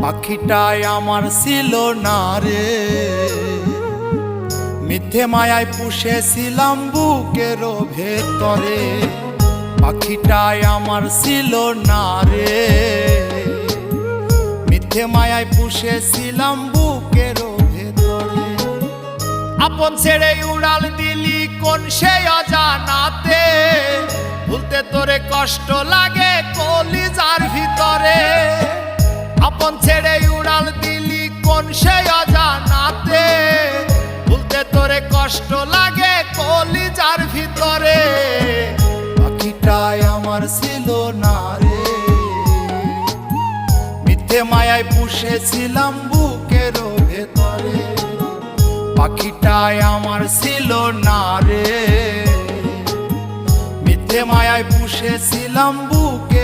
পাখিটাই আমার ছিল না রে, মিথ্যে মায়ায় পুষেছিলাম বুকের ভেতরে। পাখিটাই আমার ছিল না রে, মিথ্যে মায়ায় পুষেছিলাম বুকের ভেতরে। আপন ছেড়ে উড়াল দিলি কোন সে অজানাতে, ভুলতে তোরে কষ্ট লাগে কলিজার ভিতরে। আপন ছেড়ে উড়াল দিলি কোন সে অজানাতে, ভুলতে তোরে কষ্ট লাগে কলিজার ভিতরে। পাখিটাই আমার ছিল না রে, মিথ্যে মায়ায় পুষেছিলাম বুকের ভেতরে। পাখিটাই আমার ছিল না রে, মিথ্যে মায়ায় পুষেছিলাম বুকে